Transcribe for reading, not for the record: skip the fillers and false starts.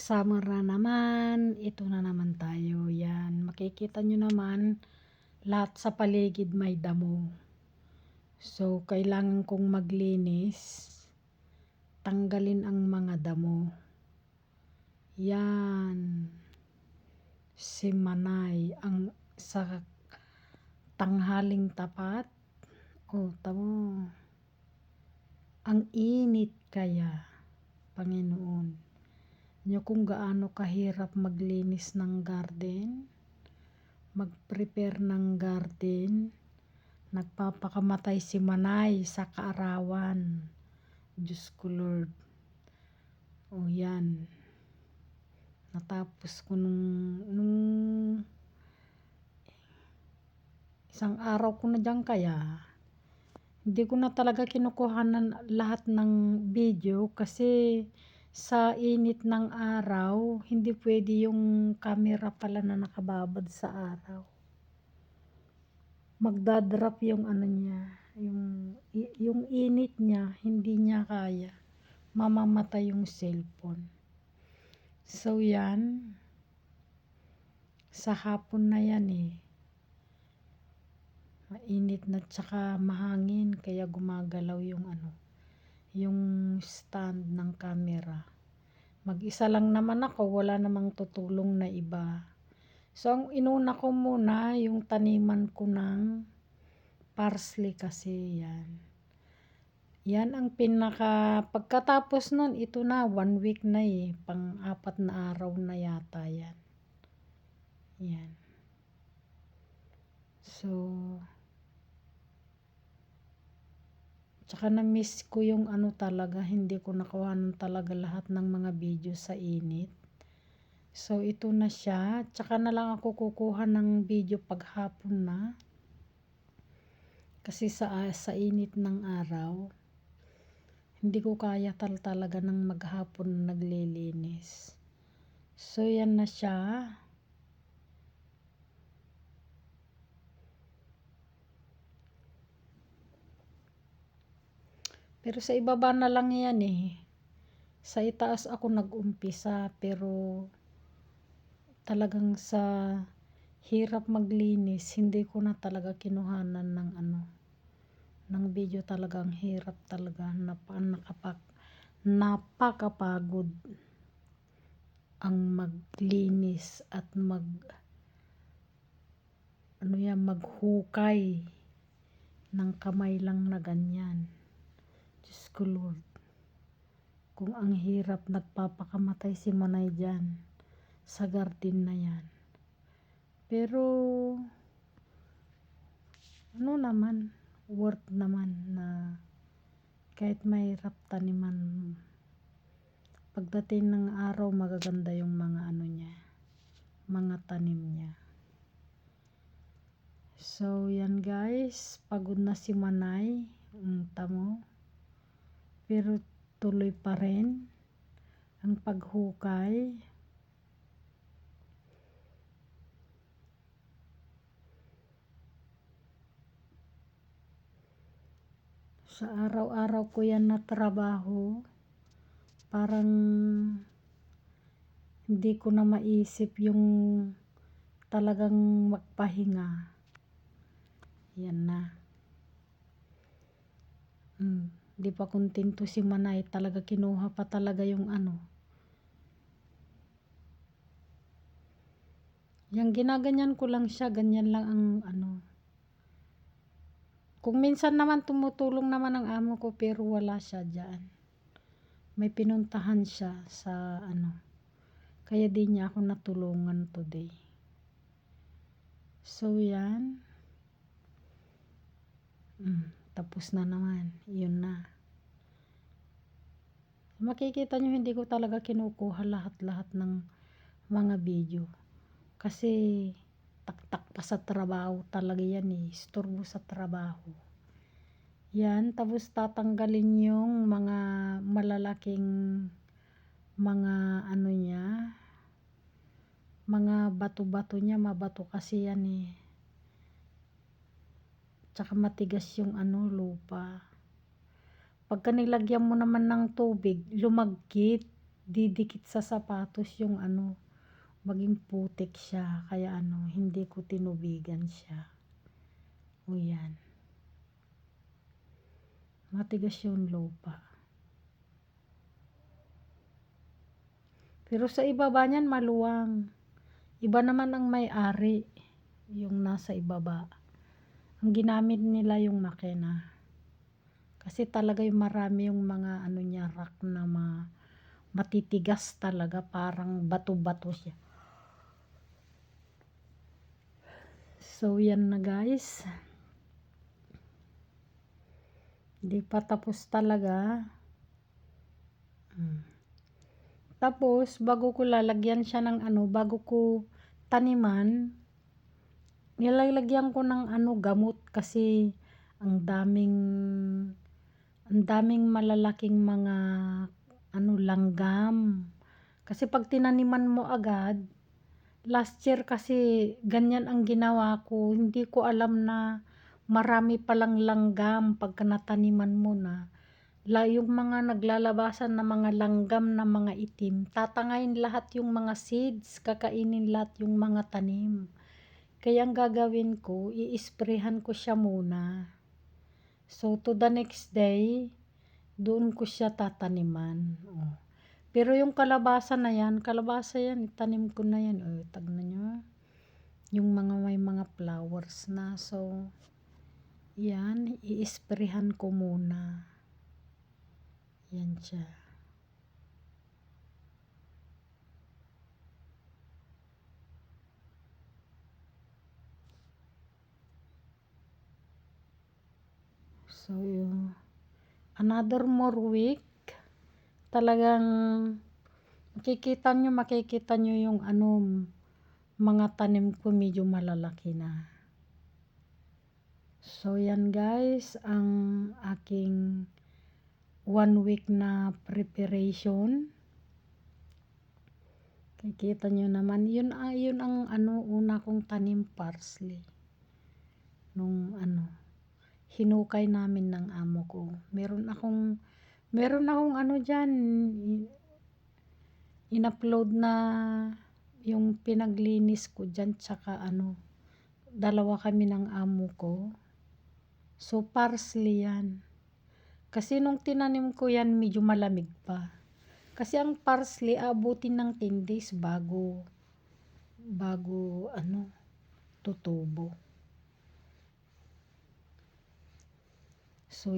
Summer na naman, ito na naman tayo. Yan, makikita nyo naman, lahat sa paligid may damo. So, kailangan kong maglinis, tanggalin ang mga damo. Yan, si Manay, ang sa tanghaling tapat. O, tamo, ang init kaya, Panginoon. Nyo kung gaano kahirap maglinis ng garden, mag-prepare ng garden, nagpapakamatay si Manay sa kaarawan. Diyos ko Lord. O yan, natapos ko nung isang araw ko na dyan kaya, hindi ko na talaga kinukuhanan lahat ng video kasi sa init ng araw, hindi pwede yung camera pala na nakababad sa araw. Magdadrop yung ano niya, yung init niya, hindi niya kaya. Mamamatay yung cellphone. So yan, sa hapon na yan mainit na tsaka mahangin kaya gumagalaw yung yung stand ng camera. Mag-isa lang naman ako, wala namang tutulong na iba. So ang inuna ko muna yung taniman ko ng parsley kasi yan. Yan ang pagkatapos nun, ito na 1 week na pang-4 na araw na yata yan. Yan. So tsaka na-miss ko yung talaga, hindi ko nakuhanan talaga lahat ng mga video sa init. So ito na siya, tsaka na lang ako kukuha ng video paghapon na. Kasi sa init ng araw, hindi ko kaya talaga ng maghapon naglilinis. So yan na siya. Pero sa ibaba na lang yan Sa itaas ako nag-umpisa pero talagang sa hirap maglinis, hindi ko na talaga kinuhanan ng ng video. Talagang hirap talaga, napakapagod ang maglinis at maghukay ng kamay lang na ganyan. Diyos ko Lord, kung ang hirap, nagpapakamatay si Manay dyan sa garden na yan. Pero naman, worth naman na kahit mahirap taniman, pagdating ng araw magaganda yung mga niya, mga tanim niya. So yan guys, pagod na si Manay, tamo. Pero tuloy pa rin ang paghukay. Sa araw-araw ko yan na trabaho, parang hindi ko na maisip yung talagang magpahinga. Yan na. Di pa kontento si Manay, talaga kinuha pa talaga yung Yung ginaganyan ko lang siya, ganyan lang ang Kung minsan naman tumutulong naman ang amo ko pero wala siya dyan. May pinuntahan siya sa kaya di niya ako natulungan today. So yan. Tapos na naman. Yun na. Makikita nyo hindi ko talaga kinukuha lahat-lahat ng mga video. Kasi taktak pa sa trabaho talaga yan istorbo sa trabaho. Yan, tapos tatanggalin yung mga malalaking mga niya, mga bato-bato niya, mabato kasi yan Tsaka matigas yung lupa. Pagka nilagyan mo naman ng tubig, lumagkit. didikit sa sapatos yung ano, maging putik siya. Kaya ano, hindi ko tinubigan siya. O yan. Matigas yung lupa. Pero sa ibaba niyan maluwang. Iba naman ang may-ari. Yung nasa ibaba. Ang ginamit nila yung makina. Kasi talaga yung marami yung mga ano niya, rock na matitigas talaga. Parang bato-bato siya. So yan na guys. Hindi pa tapos talaga. Tapos bago ko lalagyan siya ng ano, bago ko taniman, nilalagyan ko ng ano, gamot kasi ang daming malalaking mga ano, langgam. Kasi pag tinaniman mo agad, last year kasi ganyan ang ginawa ko, hindi ko alam na marami palang langgam pagka nataniman mo na. Yung mga naglalabasan na mga langgam na mga itim, tatangayin lahat yung mga seeds, kakainin lahat yung mga tanim. Kaya ang gagawin ko, i-sprayhan ko siya muna. So to the next day, doon ko siya tataniman. Oh. Pero yung kalabasa na yan, kalabasa yan, itanim ko na yan. Oh, tignan nyo. Yung mga may mga flowers na. So, yan, i-sprayhan ko muna. Yan siya. So, another more week, talagang makikita nyo yung ano, mga tanim ko medyo malalaki na. So, yan guys, ang aking 1 week na preparation. Kikita nyo naman, yun ang ano, una kong tanim, parsley. Nung ano, hinukay namin ng amo ko. Meron akong ano dyan, in-upload na yung pinaglinis ko dyan, tsaka ano, dalawa kami ng amo ko. So, parsley yan. Kasi nung tinanim ko yan, medyo malamig pa. Kasi ang parsley, abutin ng 10 days bago ano, tutubo. So,